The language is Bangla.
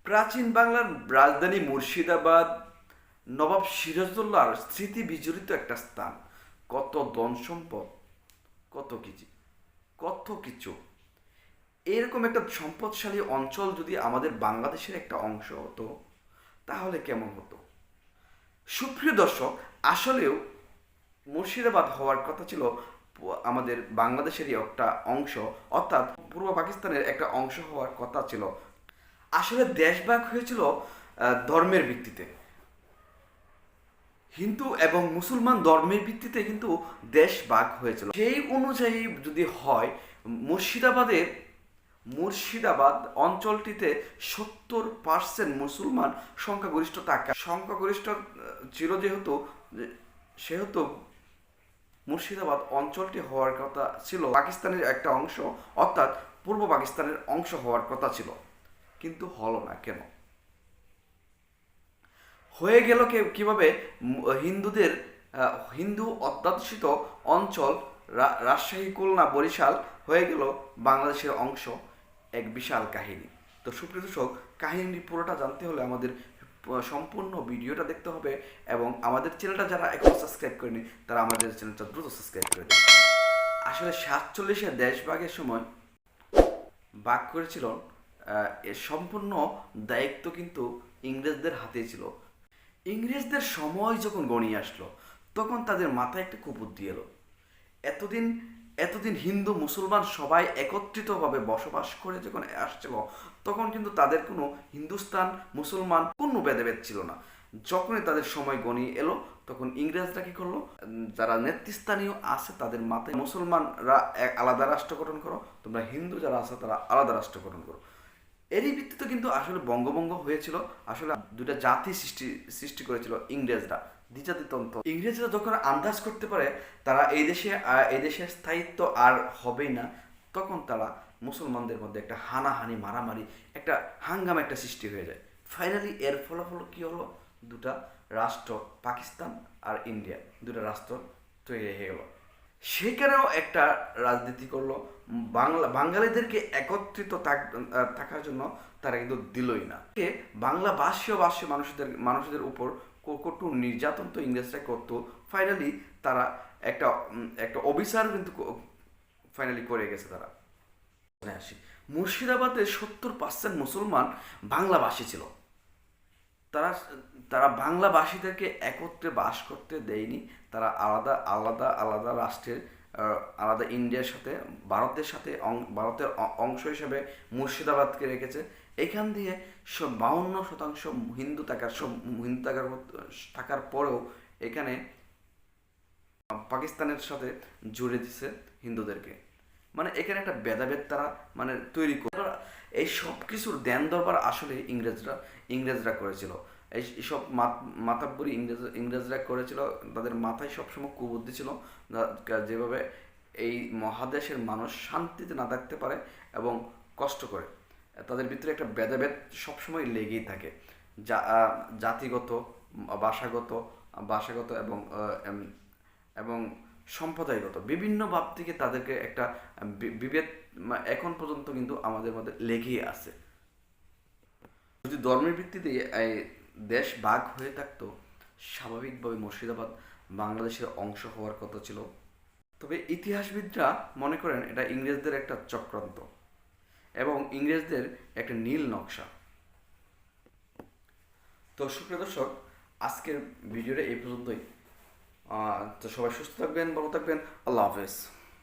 প্রাচীন বাংলার রাজধানী মুর্শিদাবাদ নবাব সিরাজউদ্দৌলার স্মৃতি বিজড়িত একটা স্থান। কত ধন সম্পদ, কত কিছু, কত কিছু। এরকম একটা সম্পদশালী অঞ্চল যদি আমাদের বাংলাদেশের একটা অংশ হতো তাহলে কেমন হতো? সুপ্রিয় দর্শক, আসলেও মুর্শিদাবাদ হওয়ার কথা ছিল আমাদের বাংলাদেশেরই একটা অংশ, অর্থাৎ পূর্ব পাকিস্তানের একটা অংশ হওয়ার কথা ছিল। আসলে দেশভাগ হয়েছিল ধর্মের ভিত্তিতে। হিন্দু এবং মুসলমান ধর্মের ভিত্তিতে কিন্তু দেশ ভাগ হয়েছিল। সেই অনুযায়ী যদি হয়, মুর্শিদাবাদের মুর্শিদাবাদ অঞ্চলটিতে 70% মুসলমান সংখ্যাগরিষ্ঠ ছিল, সেহেতু মুর্শিদাবাদ অঞ্চলটি হওয়ার কথা ছিল পাকিস্তানের একটা অংশ, অর্থাৎ পূর্ব পাকিস্তানের অংশ হওয়ার কথা ছিল, কিন্তু হলো না কেন? হয়ে গেল কিভাবে? হিন্দুদের হিন্দু অধ্যুষিত অঞ্চল রাজশাহী, খুলনা, বরিশাল হয়ে গেল বাংলাদেশের অংশ। এক বিশাল কাহিনী। তো সুপ্রিয় দর্শক, কাহিনী পুরোটা জানতে হলে আমাদের সম্পূর্ণ ভিডিওটা দেখতে হবে, এবং আমাদের চ্যানেলটা যারা এখন সাবস্ক্রাইব করেনি তারা আমাদের চ্যানেলটা দ্রুত সাবস্ক্রাইব করে দেবে। আসলে 47-এ দেশভাগের সময় ভাগ করেছিল, এর সম্পূর্ণ দায়িত্ব কিন্তু ইংরেজদের হাতে ছিল। ইংরেজদের সময় যখন গণিয়ে আসলো, তখন তাদের মাথায় একটা কুবুদ্ধি এলো। এতদিন এতদিন হিন্দু মুসলমান সবাই একত্রিতভাবে বসবাস করে যখন আসছিল, তখন কিন্তু তাদের কোনো হিন্দুস্তান মুসলমান কোনো ভেদাভেদ ছিল না। যখনই তাদের সময় গণিয়ে এলো, তখন ইংরেজরা কি করলো? যারা নেতৃস্থানীয় আছে তাদের মাথায়, মুসলমানরা এক আলাদা রাষ্ট্র গঠন করো, তোমরা হিন্দু যারা আছে তারা আলাদা রাষ্ট্র গঠন করো। এরই ভিত্তিতে কিন্তু আসলে বঙ্গভঙ্গ হয়েছিল। আসলে দুটা জাতি সৃষ্টি করেছিল ইংরেজরা, দ্বিজাতিতন্ত্র। ইংরেজরা যখন আন্দাজ করতে পারে তারা এই দেশের স্থায়িত্ব আর হবেই না, তখন তারা মুসলমানদের মধ্যে একটা হানাহানি, মারামারি, একটা হাঙ্গামা একটা সৃষ্টি হয়ে যায়। ফাইনালি এর ফলাফল কি হলো? দুটা রাষ্ট্র, পাকিস্তান আর ইন্ডিয়া, দুটা রাষ্ট্র তৈরি হয়ে গেল। সেখানেও একটা রাজনীতি করলো। বাঙালিদেরকে একত্রিত থাকার জন্য তারা কিন্তু দিলই না। বাংলাভাষী মানুষদের উপর কঠোর নির্যাতন তো ইংরেজরা করতো। ফাইনালি তারা একটা একটা অবিচার কিন্তু ফাইনালি করে গেছে তারা। আসি, মুর্শিদাবাদে 70% মুসলমান বাংলাভাষী ছিল। তারা তারা বাংলাভাষীদেরকে একত্রে বাস করতে দেয়নি। তারা আলাদা আলাদা আলাদা রাষ্ট্রের, আলাদা ইন্ডিয়ার সাথে, ভারতের অংশ হিসেবে মুর্শিদাবাদকে রেখেছে। এখান দিয়ে 52% থাকার পরেও এখানে পাকিস্তানের সাথে জুড়ে দিছে হিন্দুদেরকে। মানে এখানে একটা ভেদাভেদ তারা তৈরি করে। এই সব কিছুর দেন দরবার আসলে ইংরেজরা করেছিল। এইসব মাতাব্বরি ইংরেজরা করেছিল। তাদের মাথায় সবসময় কুবুদ্ধি ছিল, যেভাবে এই মহাদেশের মানুষ শান্তিতে না থাকতে পারে এবং কষ্ট করে। তাদের ভিতরে একটা ভেদাভেদ সবসময় লেগেই থাকে, জাতিগত, ভাষাগত ভাষাগত এবং সম্প্রদায়গত বিভিন্ন ভাব থেকে তাদেরকে একটা বিভেদ এখন পর্যন্ত কিন্তু আমাদের মধ্যে লেগেই আছে। যদি ধর্মের ভিত্তিতে এই দেশ ভাগ হয়ে থাকতো, স্বাভাবিকভাবে মুর্শিদাবাদ বাংলাদেশের অংশ হওয়ার কথা ছিল। তবে ইতিহাসবিদরা মনে করেন এটা ইংরেজদের একটা চক্রান্ত এবং ইংরেজদের একটা নীল নকশা। তো সুপ্রিয় দর্শক, আজকের ভিডিওটা এই পর্যন্তই। তো সবাই সুস্থ থাকবেন, ভালো থাকবেন। আল্লাহ হাফেজ।